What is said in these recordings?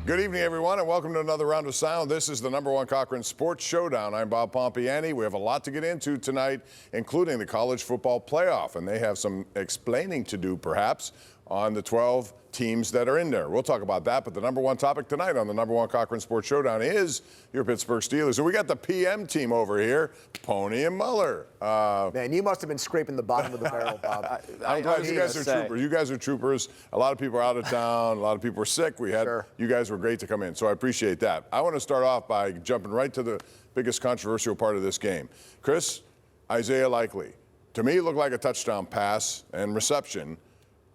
Good evening, everyone, and welcome to another round of sound. This is the #1 Cochran Sports Showdown. I'm Bob Pompeani. We have a lot to get into tonight, including the college football playoff, and they have some explaining to do, perhaps, on the 12 teams that are in there. We'll talk about that, but the #1 topic tonight on the #1 Cochran Sports Showdown is your Pittsburgh Steelers. And we got the PM team over here, Pony and Mueller. Man, you must have been scraping the bottom of the barrel, Bob. I'm glad you guys are troopers. You guys are troopers. A lot of people are out of town. A lot of people are sick. You guys were great to come in, so I appreciate that. I want to start off by jumping right to the biggest controversial part of this game. Chris, Isaiah Likely. To me, it looked like a touchdown pass and reception.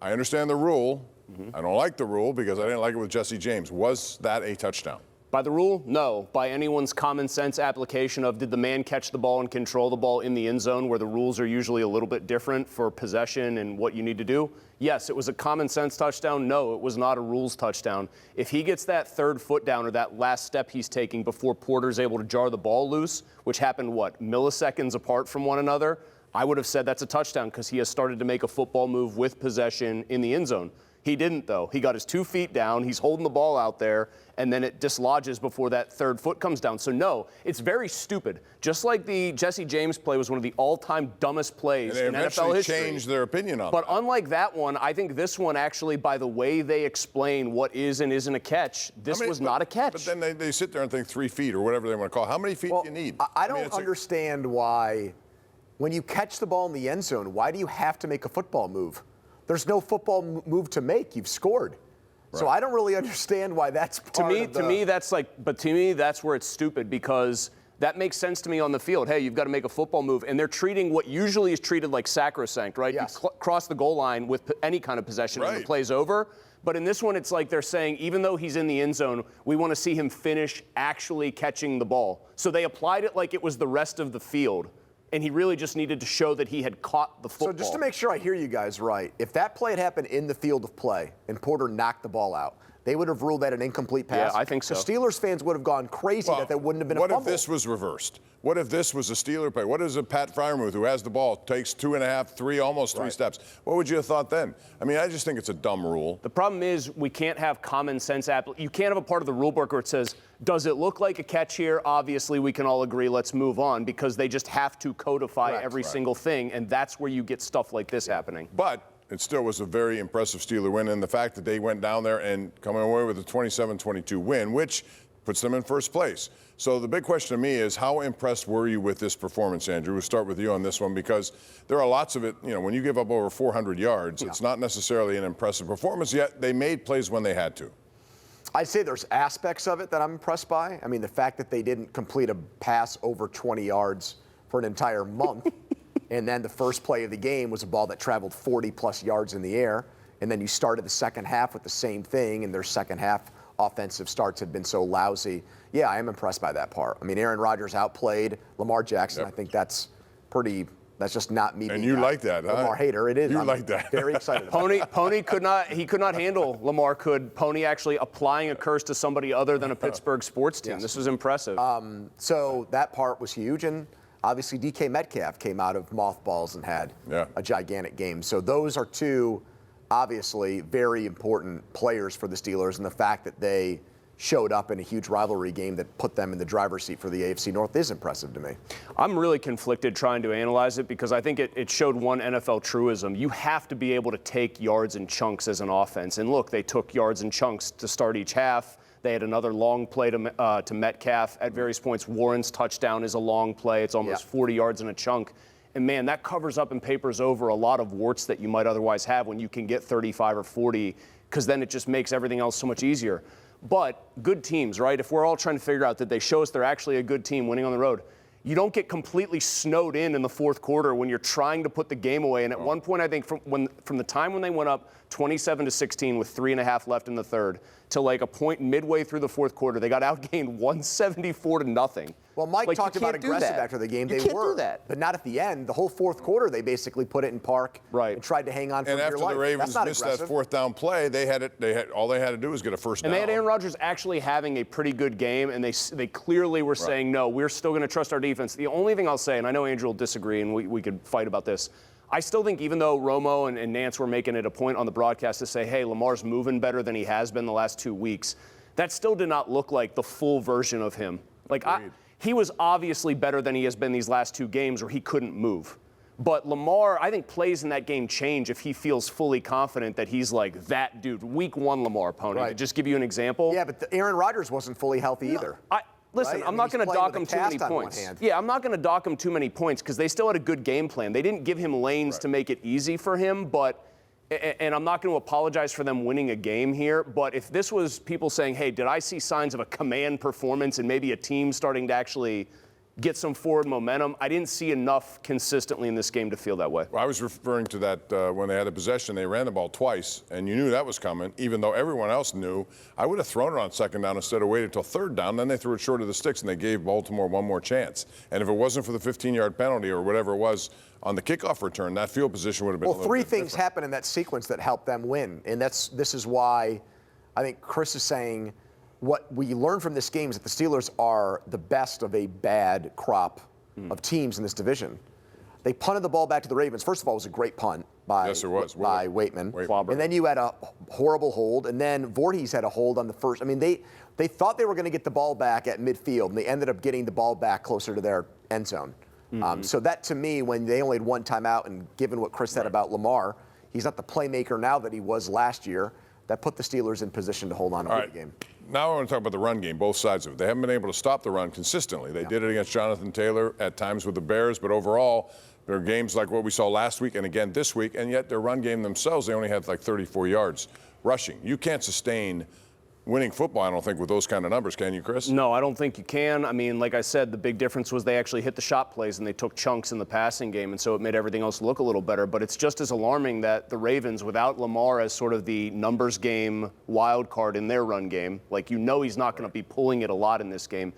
I understand the rule. I don't like the rule because I didn't like it with Jesse James. Was that a touchdown? By the rule, no. By anyone's common sense application of did the man catch the ball and control the ball in the end zone, where the rules are usually a little bit different for possession and what you need to do? Yes, it was a common sense touchdown. No, it was not a rules touchdown. If he gets that third foot down or that last step he's taking before Porter's able to jar the ball loose, which happened, milliseconds apart from one another, I would have said that's a touchdown because he has started to make a football move with possession in the end zone. He didn't, though. He got his 2 feet down. He's holding the ball out there, and then it dislodges before that third foot comes down. So, no, it's very stupid. Just like the Jesse James play was one of the all-time dumbest plays in NFL history. And they eventually changed their opinion on But unlike that one, I think this one actually, by the way they explain what is and isn't a catch, this was not a catch. But then they sit there and think 3 feet or whatever they want to call it. How many feet do you need? I don't understand why, when you catch the ball in the end zone, why do you have to make a football move? There's no football move to make. You've scored. Right. So I don't really understand why that's part of the... To me, that's where it's stupid, because that makes sense to me on the field. Hey, you've got to make a football move, and they're treating what usually is treated like sacrosanct, right? Yes. You cross the goal line with any kind of possession and the play's over. But in this one, it's like they're saying, even though he's in the end zone, we want to see him finish actually catching the ball. So they applied it like it was the rest of the field. And he really just needed to show that he had caught the football. So just to make sure I hear you guys right, if that play had happened in the field of play and Porter knocked the ball out, they would have ruled that an incomplete pass? Yeah, I think so. The Steelers fans would have gone crazy that there wouldn't have been a fumble. What if this was reversed? What if this was a Steeler play? What is a Pat Fryermuth, who has the ball, takes 2.5, 3, almost 3 steps? What would you have thought then? I mean, I just think it's a dumb rule. The problem is we can't have common sense. You can't have a part of the rule book where it says, does it look like a catch here? Obviously, we can all agree, let's move on, because they just have to codify every single thing, and that's where you get stuff like this happening. But it still was a very impressive Steeler win, and the fact that they went down there and coming away with a 27-22 win, which puts them in first place. So the big question to me is, how impressed were you with this performance, Andrew? We'll start with you on this one, because there are lots of it. You know, when you give up over 400 yards, it's not necessarily an impressive performance, yet they made plays when they had to. I'd say there's aspects of it that I'm impressed by. I mean, the fact that they didn't complete a pass over 20 yards for an entire month, and then the first play of the game was a ball that traveled 40-plus yards in the air, and then you started the second half with the same thing, and their second half offensive starts had been so lousy. Yeah, I am impressed by that part. I mean, Aaron Rodgers outplayed Lamar Jackson. I think that's just not me. And you like that, huh? Lamar hater. It is. You like that. Very excited about it. Pony could not handle Lamar. Pony actually applying a curse to somebody other than a Pittsburgh sports team? Yes. This was impressive. So that part was huge, and obviously DK Metcalf came out of mothballs and had a gigantic game. So those are two obviously very important players for the Steelers, and the fact that they showed up in a huge rivalry game that put them in the driver's seat for the AFC North is impressive to me. I'm really conflicted trying to analyze it, because I think it showed one NFL truism. You have to be able to take yards in chunks as an offense. And look, they took yards in chunks to start each half. They had another long play to Metcalf at various points. Warren's touchdown is a long play. It's almost 40 yards in a chunk. And, man, that covers up and papers over a lot of warts that you might otherwise have when you can get 35 or 40, because then it just makes everything else so much easier. But good teams, right? If we're all trying to figure out that they show us they're actually a good team winning on the road, you don't get completely snowed in the fourth quarter when you're trying to put the game away. And at one point, I think from the time when they went up 27-16 with 3.5 left in the third to like a point midway through the fourth quarter, they got outgained 174-0. Well, Mike talked about aggressive after the game. They were, but not at the end. The whole fourth quarter, they basically put it in park and tried to hang on for dear life. And after the Ravens missed that fourth down play, all they had to do was get a first down. And they had Aaron Rodgers actually having a pretty good game, and they clearly were saying, no, we're still going to trust our defense. The only thing I'll say, and I know Andrew will disagree, and we could fight about this, I still think even though Romo and Nance were making it a point on the broadcast to say, hey, Lamar's moving better than he has been the last 2 weeks, that still did not look like the full version of him. Like, he was obviously better than he has been these last 2 games where he couldn't move. But Lamar, I think plays in that game change if he feels fully confident that he's like that dude. Week 1 Lamar, Pony. Right. To just give you an example. Yeah, but Aaron Rodgers wasn't fully healthy either. Listen, right? I'm not going to dock him too many points. Yeah, I'm not going to dock him too many points because they still had a good game plan. They didn't give him lanes to make it easy for him, and I'm not going to apologize for them winning a game here, but if this was people saying, hey, did I see signs of a command performance and maybe a team starting to actually get some forward momentum, I didn't see enough consistently in this game to feel that way. Well, I was referring to that when they had a possession, they ran the ball twice, and you knew that was coming, even though everyone else knew. I would have thrown it on 2nd down instead of waiting until 3rd down. Then they threw it short of the sticks, and they gave Baltimore one more chance. And if it wasn't for the 15-yard penalty or whatever it was on the kickoff return, that field position would have been a little bit three things different. happened in that sequence that helped them win, and this is why I think Chris is saying what we learned from this game is that the Steelers are the best of a bad crop of teams in this division. They punted the ball back to the Ravens. First of all, it was a great punt by Waitman. And then you had a horrible hold, and then Voorhees had a hold on the first. I mean, they thought they were going to get the ball back at midfield, and they ended up getting the ball back closer to their end zone. So that, to me, when they only had 1 timeout, and given what Chris said about Lamar, he's not the playmaker now that he was last year. That put the Steelers in position to hold on to the game. Now I want to talk about the run game, both sides of it. They haven't been able to stop the run consistently. They did it against Jonathan Taylor at times with the Bears, but overall, there are games like what we saw last week and again this week, and yet their run game themselves, they only had like 34 yards rushing. You can't sustain winning football, I don't think, with those kind of numbers, can you, Chris? No, I don't think you can. I mean, like I said, the big difference was they actually hit the shot plays and they took chunks in the passing game, and so it made everything else look a little better. But it's just as alarming that the Ravens, without Lamar as sort of the numbers game wild card in their run game, like you know he's not going to be pulling it a lot in this game.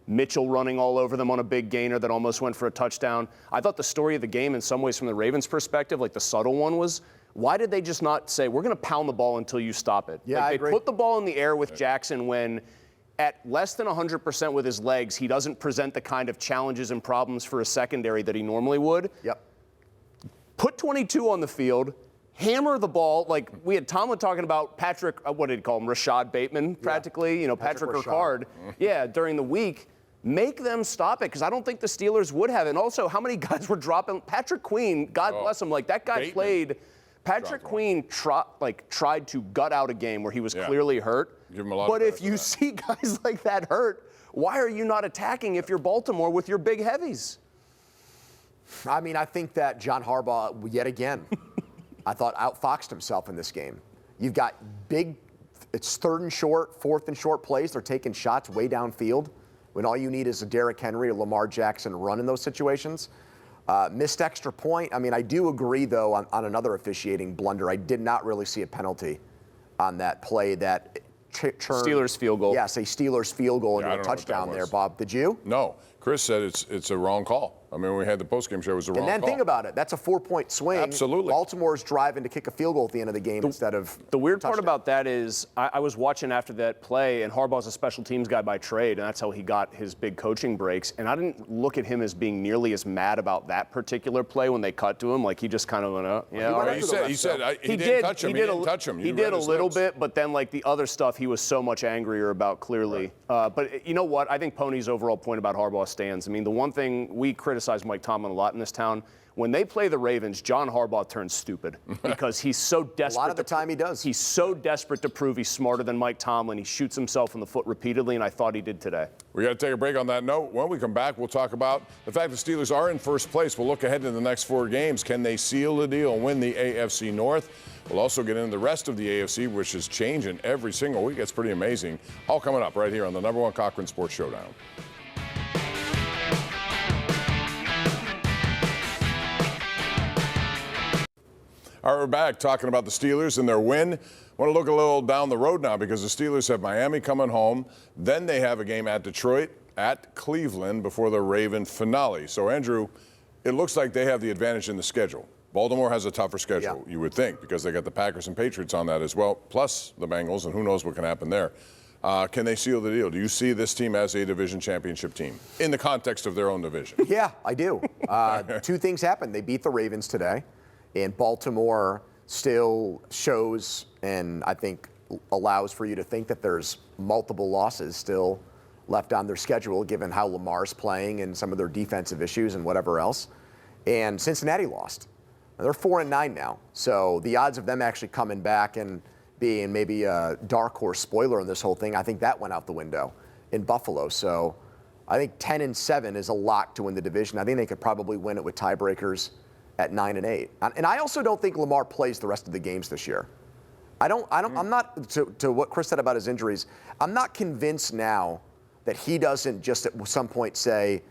Mitchell running all over them on a big gainer that almost went for a touchdown. I thought the story of the game in some ways from the Ravens' perspective, like the subtle one was, why did they just not say, we're going to pound the ball until you stop it? Yeah, like, I agree. They put the ball in the air with Jackson when at less than 100% with his legs, he doesn't present the kind of challenges and problems for a secondary that he normally would. Yep. Put 22 on the field, hammer the ball. Like we had Tomlin talking about Patrick, what did he call him? Rashad Bateman, practically. You know, Patrick Ricard. Yeah, during the week. Make them stop it, because I don't think the Steelers would have. And also, how many guys were dropping? Patrick Queen, God bless him, like that guy Bateman played. Patrick Queen tried to gut out a game where he was clearly hurt. Give him a lot but of if you see guys like that hurt, why are you not attacking if you're Baltimore with your big heavies? I mean, I think that John Harbaugh, yet again, I thought outfoxed himself in this game. You've got it's 3rd and short, 4th and short plays. They're taking shots way downfield when all you need is a Derrick Henry or Lamar Jackson run in those situations. Missed extra point. I mean, I do agree, though, on another officiating blunder. I did not really see a penalty on that play that turned. Steelers field goal. Yes, a Steelers field goal into a touchdown there, Bob. Did you? No. Chris said it's a wrong call. I mean, when we had the postgame show, it was a wrong call. And then think about it. That's a 4-point swing. Absolutely. Baltimore's driving to kick a field goal at the end of the game instead of the weird part about that is I was watching after that play, and Harbaugh's a special teams guy by trade, and that's how he got his big coaching breaks. And I didn't look at him as being nearly as mad about that particular play when they cut to him. Like he just kind of went, He said he didn't touch him. He didn't touch him. He did a little bit, but then like the other stuff, he was so much angrier about clearly. Right. But you know what? I think Pony's overall point about Harbaugh stands. I mean, the one thing we criticize Mike Tomlin a lot in this town, when they play the Ravens, John Harbaugh turns stupid because he's so desperate. A lot of the time he does. He's so desperate to prove he's smarter than Mike Tomlin. He shoots himself in the foot repeatedly, and I thought he did today. We got to take a break on that note. When we come back, we'll talk about the fact the Steelers are in first place. We'll look ahead to the next 4 games. Can they seal the deal and win the AFC North? We'll also get into the rest of the AFC, which is changing every single week. It's pretty amazing. All coming up right here on the #1 Cochran Sports Showdown. All right, we're back talking about the Steelers and their win. I want to look a little down the road now because the Steelers have Miami coming home. Then they have a game at Detroit, at Cleveland before the Raven finale. So, Andrew, it looks like they have the advantage in the schedule. Baltimore has a tougher schedule, you would think, because they got the Packers and Patriots on that as well, plus the Bengals, and who knows what can happen there. Can they seal the deal? Do you see this team as a division championship team in the context of their own division? Yeah, I do. 2 things happened. They beat the Ravens today. And Baltimore still shows, and I think allows for you to think that there's multiple losses still left on their schedule, given how Lamar's playing and some of their defensive issues and whatever else. And Cincinnati lost. They're 4-9 now. So the odds of them actually coming back and being maybe a dark horse spoiler in this whole thing, I think that went out the window in Buffalo. So I think 10-7 is a lock to win the division. I think they could probably win it with tiebreakers at 9-8. And I also don't think Lamar plays the rest of the games this year. I'm not, to what Chris said about his injuries, I'm not convinced now that he doesn't just at some point say,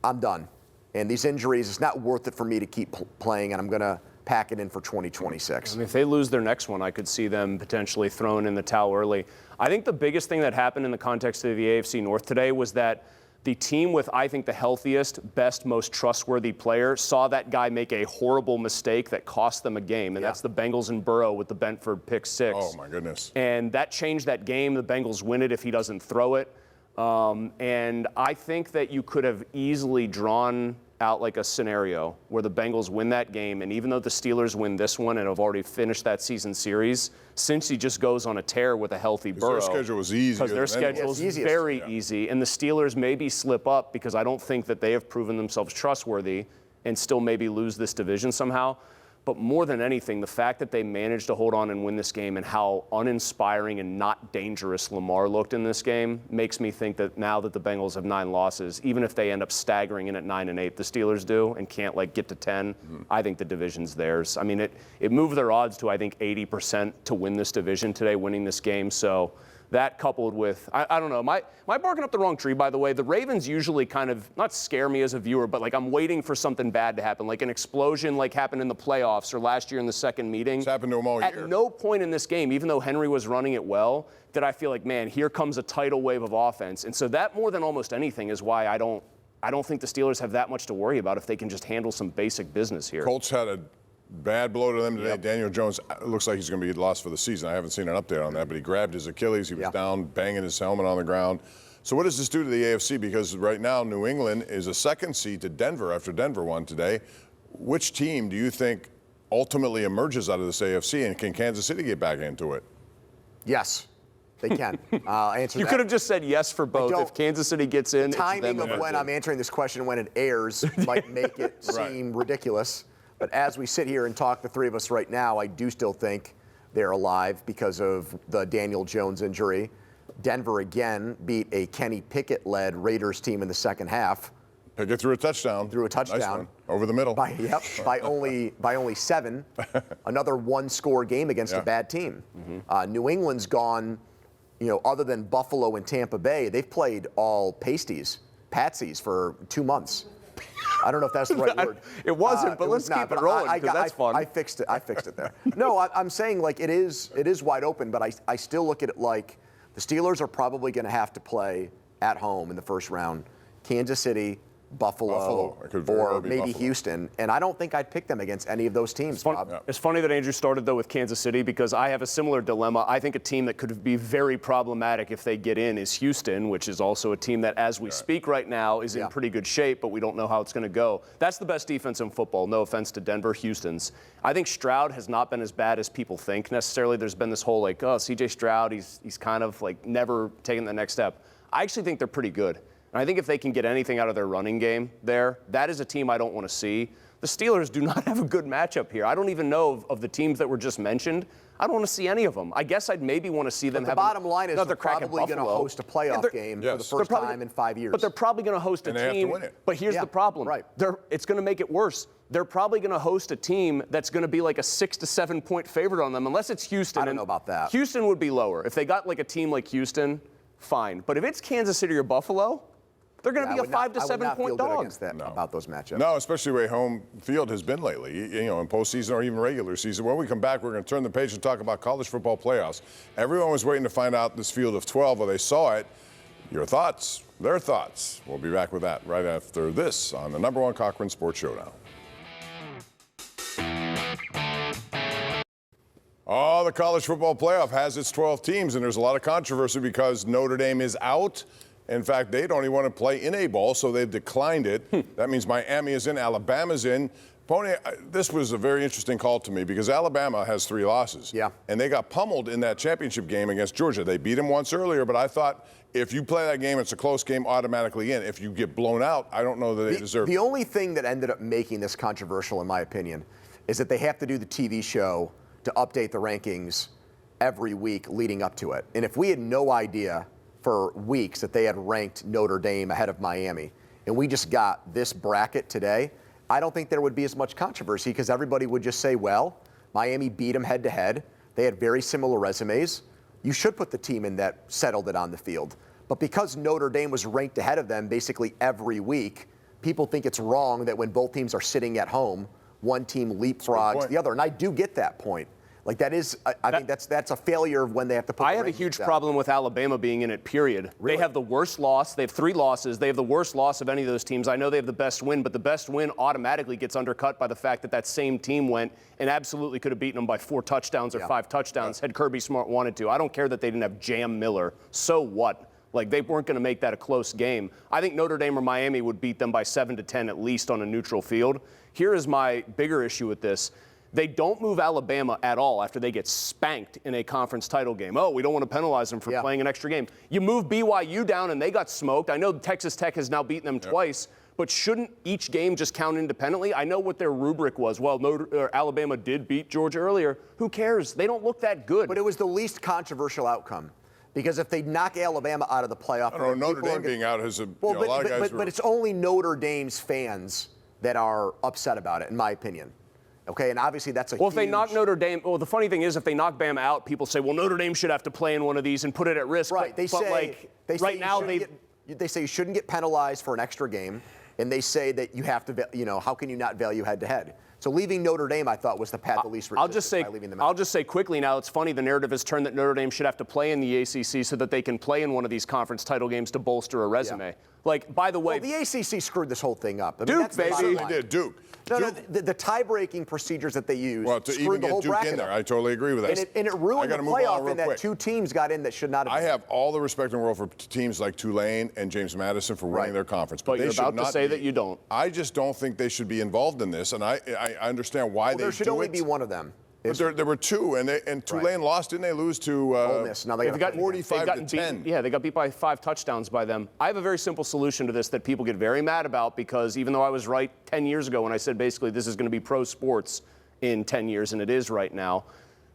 I'm done. And these injuries, it's not worth it for me to keep playing, and I'm going to pack it in for 2026. I mean, if they lose their next one, I could see them potentially throwing in the towel early. I think the biggest thing that happened in the context of the AFC North today was that the team with, I think, the healthiest, best, most trustworthy player saw that guy make a horrible mistake that cost them a game, and that's the Bengals and Burrow with the Benford pick 6. Oh, my goodness. And that changed that game. The Bengals win it if he doesn't throw it. And I think that you could have easily drawn out like a scenario where the Bengals win that game, and even though the Steelers win this one and have already finished that season series, since he just goes on a tear with a healthy Burrow. Their schedule was easy. Because their schedule is very easy, and the Steelers maybe slip up because I don't think that they have proven themselves trustworthy and still maybe lose this division somehow. But more than anything, the fact that they managed to hold on and win this game and how uninspiring and not dangerous Lamar looked in this game makes me think that now that the Bengals have 9 losses, even if they end up staggering in at 9-8, the Steelers do, and can't like get to 10, I think the division's theirs. I mean, it moved their odds to, I think, 80% to win this division today, winning this game. So that coupled with, I don't know, am I barking up the wrong tree, by the way? The Ravens usually kind of, not scare me as a viewer, but like I'm waiting for something bad to happen, like an explosion like happened in the playoffs or last year in the second meeting. It's happened to them all year. At no point in this game, even though Henry was running it well, did I feel like, man, here comes a tidal wave of offense. And so that more than almost anything is why I don't think the Steelers have that much to worry about if they can just handle some basic business here. Colts had a bad blow to them today. Daniel Jones looks like he's going to be lost for the season. I haven't seen an update on that, but he grabbed his Achilles. He was down, banging his helmet on the ground. So what does this do to the AFC? Because right now New England is a second seed to Denver after Denver won today. Which team do you think ultimately emerges out of this AFC, and can Kansas City get back into it? Yes, they can. I'll answer You that. could have just said yes for both. If Kansas City gets in, the timing it's them of when I'm answering this question, when it airs, might make it seem ridiculous. But as we sit here and talk, the three of us right now, I do still think they're alive because of the Daniel Jones injury. Denver again beat a Kenny Pickett-led Raiders team in the second half. Pickett threw a touchdown. Nice one. Over the middle. By only 7. Another one-score game against a bad team. New England's gone, other than Buffalo and Tampa Bay, they've played all patsies for 2 months. I don't know if that's the right word. It wasn't, but let's keep it rolling because that's fun. I fixed it there. No, I'm saying like it is wide open, but I still look at it like the Steelers are probably going to have to play at home in the first round. Kansas City, Buffalo. Or maybe Buffalo. Houston, and I don't think I'd pick them against any of those teams, Bob. It's funny that Andrew started, though, with Kansas City because I have a similar dilemma. I think a team that could be very problematic if they get in is Houston, which is also a team that, as we speak right now, is in pretty good shape, but we don't know how it's going to go. That's the best defense in football. No offense to Denver, Houston's. I think Stroud has not been as bad as people think necessarily. There's been this whole C.J. Stroud, he's kind of like never taken the next step. I actually think they're pretty good. And I think if they can get anything out of their running game there, that is a team I don't want to see. The Steelers do not have a good matchup here. I don't even know of the teams that were just mentioned. I don't want to see any of them. I guess I'd maybe want to see them have another crack at Buffalo. The bottom line is they're probably going to host a playoff game for the first time in 5 years. But they're probably going to host a team. They have to win it. But here's the problem. Right. It's going to make it worse. They're probably going to host a team that's going to be like a 6 to 7 point favorite on them, unless it's Houston. I don't know about that. Houston would be lower. If they got like a team like Houston, fine. But if it's Kansas City or Buffalo, they're going to be a 5 to 7 point dog. Against that, about those matchups. No, especially the way home field has been lately, in postseason or even regular season. When we come back, we're going to turn the page and talk about college football playoffs. Everyone was waiting to find out this field of 12. Well, they saw it. Your thoughts, their thoughts. We'll be back with that right after this on the #1 Cochran Sports Showdown. Oh, the college football playoff has its 12 teams, and there's a lot of controversy because Notre Dame is out. In fact, they don't even want to play in a bowl, so they've declined it. That means Miami is in, Alabama's in. Pony, this was a very interesting call to me because Alabama has 3 losses. Yeah. And they got pummeled in that championship game against Georgia. They beat them once earlier, but I thought if you play that game, it's a close game automatically in. If you get blown out, I don't know that they deserve it. The only thing that ended up making this controversial, in my opinion, is that they have to do the TV show to update the rankings every week leading up to it. And if we had no idea for weeks that they had ranked Notre Dame ahead of Miami, and we just got this bracket today, I don't think there would be as much controversy because everybody would just say, well, Miami beat them head-to-head. They had very similar resumes. You should put the team in that settled it on the field. But because Notre Dame was ranked ahead of them basically every week, people think it's wrong that when both teams are sitting at home, one team leapfrogs the other. And I do get that point. Like that is, I think that's a failure when they have to put. I have a huge problem with Alabama being in it. Period. Really? They have the worst loss. They have 3 losses. They have the worst loss of any of those teams. I know they have the best win, but the best win automatically gets undercut by the fact that that same team went and absolutely could have beaten them by 4 touchdowns or 5 touchdowns had Kirby Smart wanted to. I don't care that they didn't have Jam Mueller. So what? Like they weren't going to make that a close game. I think Notre Dame or Miami would beat them by 7 to 10 at least on a neutral field. Here is my bigger issue with this. They don't move Alabama at all after they get spanked in a conference title game. Oh, we don't want to penalize them for playing an extra game. You move BYU down and they got smoked. I know Texas Tech has now beaten them twice, but shouldn't each game just count independently? I know what their rubric was. Well, Alabama did beat Georgia earlier. Who cares? They don't look that good. But it was the least controversial outcome. Because if they knock Alabama out of the playoff, I don't know, Notre Dame being out has a lot of guys. But it's only Notre Dame's fans that are upset about it, in my opinion. Okay, and obviously that's a Well, if they knock Notre Dame, well, the funny thing is if they knock Bama out, people say, well, Notre Dame should have to play in one of these and put it at risk. Right, they say you shouldn't get penalized for an extra game, and they say that you have to, how can you not value head-to-head? So leaving Notre Dame, I thought, was the path of least resistance by leaving them out. I'll just say quickly now, it's funny, the narrative has turned that Notre Dame should have to play in the ACC so that they can play in one of these conference title games to bolster a resume. Yeah. Like, by the way... Well, the ACC screwed this whole thing up. Duke, baby. They did, Duke. No, the tie-breaking procedures that they used screwed the whole Duke bracket in there. up. I totally agree with that. And it ruined the playoff in that 2 teams got in that should not have been. I have all the respect in the world for teams like Tulane and James Madison for winning their conference. But you're about to say that you don't. I just don't think they should be involved in this, and I understand why they do it. There should only be one of them. But there were 2, and Tulane lost. Didn't they lose to Ole Miss? Now they got 45 to 10. Yeah, they got beat by 5 touchdowns by them. I have a very simple solution to this that people get very mad about because even though I was right 10 years ago when I said basically this is going to be pro sports in 10 years, and it is right now,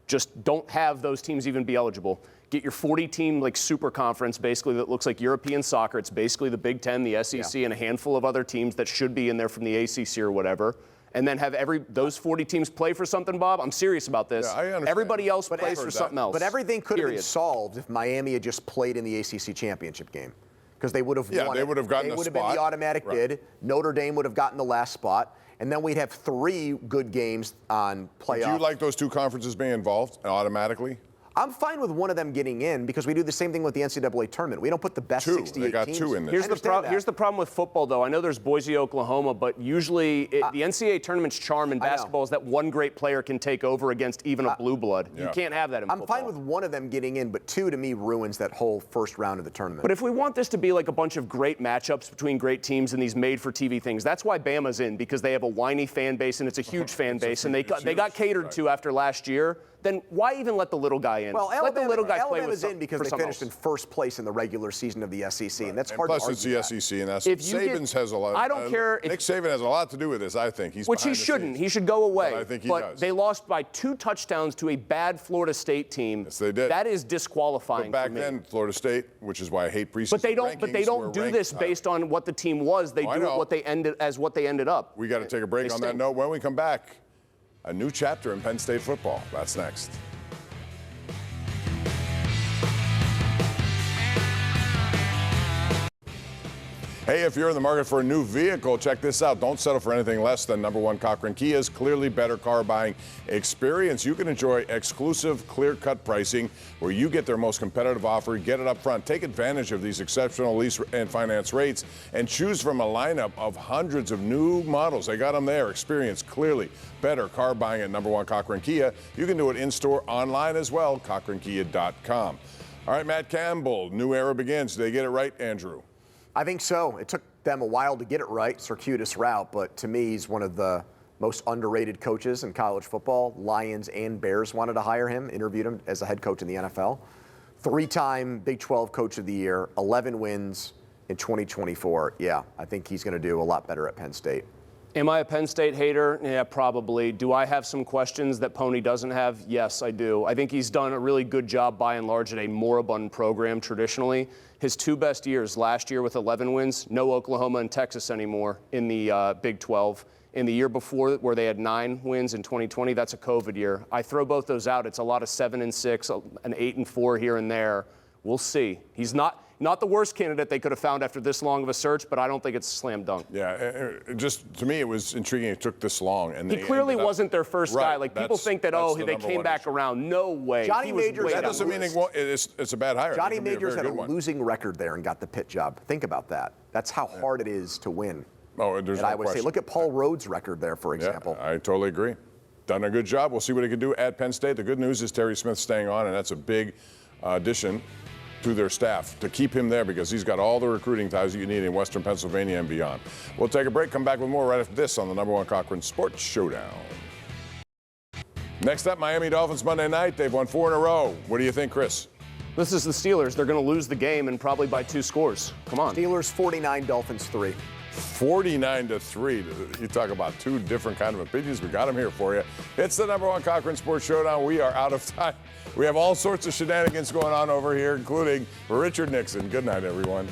just don't have those teams even be eligible. Get your 40-team super conference basically that looks like European soccer. It's basically the Big Ten, the SEC, and a handful of other teams that should be in there from the ACC or whatever. And then have those 40 teams play for something, Bob? I'm serious about this. Yeah, I understand. Everybody else plays for something else. But everything could have been solved if Miami had just played in the ACC championship game. Because they would have won. They would have gotten a spot. They would have been the automatic bid. Notre Dame would have gotten the last spot. And then we'd have 3 good games on playoff. Do you like those 2 conferences being involved automatically? I'm fine with one of them getting in because we do the same thing with the NCAA tournament. We don't put the best 68 They got teams. 2 in there. Here's the problem with football, though. I know there's Boise, Oklahoma, but usually the NCAA tournament's charm in basketball is that one great player can take over against even a blue blood. You can't have that in football. I'm fine with one of them getting in, but 2 to me ruins that whole first round of the tournament. But if we want this to be like a bunch of great matchups between great teams and these made-for-TV things, that's why Bama's in, because they have a whiny fan base and it's a huge fan base, and they got catered to after last year. Then why even let the little guy in? Well, let the little guy play with Alabama's in because they finished in first place in the regular season of the SEC, and that's hard to argue. Plus, it's the SEC, and that's Saban's has a lot. I don't care. Nick Saban has a lot to do with this. I think which he shouldn't. He should go away. But I think he does. They lost by 2 touchdowns to a bad Florida State team. Yes, they did. That is disqualifying. But back then, Florida State, which is why I hate preseason. But they don't do this based on what the team was. They do it what they ended up. We got to take a break on that note. When we come back, a new chapter in Penn State football. That's next. Hey, if you're in the market for a new vehicle, check this out. Don't settle for anything less than #1 Cochran Kia's clearly better car buying experience. You can enjoy exclusive clear-cut pricing where you get their most competitive offer. Get it up front. Take advantage of these exceptional lease and finance rates and choose from a lineup of hundreds of new models. They got them there. Experience clearly better car buying at #1 Cochran Kia. You can do it in-store, online as well, cochrankia.com. All right, Matt Campbell, new era begins. Did they get it right, Andrew? I think so. It took them a while to get it right, circuitous route, but to me, he's one of the most underrated coaches in college football. Lions and Bears wanted to hire him, interviewed him as a head coach in the NFL. 3-time Big 12 Coach of the Year, 11 wins in 2024. Yeah, I think he's going to do a lot better at Penn State. Am I a Penn State hater? Yeah, probably. Do I have some questions that Pony doesn't have? Yes, I do. I think he's done a really good job by and large at a moribund program traditionally. His 2 best years, last year with 11 wins, no Oklahoma and Texas anymore in the Big 12. In the year before, where they had 9 wins in 2020, that's a COVID year. I throw both those out. It's a lot of 7-6, an 8-4 here and there. We'll see. He's not the worst candidate they could have found after this long of a search, but I don't think it's a slam dunk. Yeah, just to me, it was intriguing it took this long. And he clearly wasn't their first guy. Like, people think that, they came back around. No way. Johnny Majors, that doesn't mean it's a bad hire. Johnny Majors had a losing record there and got the Pitt job. Think about that. That's how hard it is to win. Oh, there's no question. Look at Paul Rhodes' record there, for example. Yeah, I totally agree. Done a good job. We'll see what he can do at Penn State. The good news is Terry Smith's staying on, and that's a big addition to their staff to keep him there because he's got all the recruiting ties that you need in Western Pennsylvania and beyond. We'll take a break, come back with more right after this on the #1 Cochran Sports Showdown. Next up, Miami Dolphins Monday night. They've won 4 in a row. What do you think, Chris? This is the Steelers. They're going to lose the game and probably by 2 scores. Come on. Steelers 49, Dolphins 3. 49-3. You talk about 2 different kind of opinions. We got them here for you. It's the #1 Cochran Sports Showdown. We are out of time. We have all sorts of shenanigans going on over here, including Richard Nixon. Good night, everyone.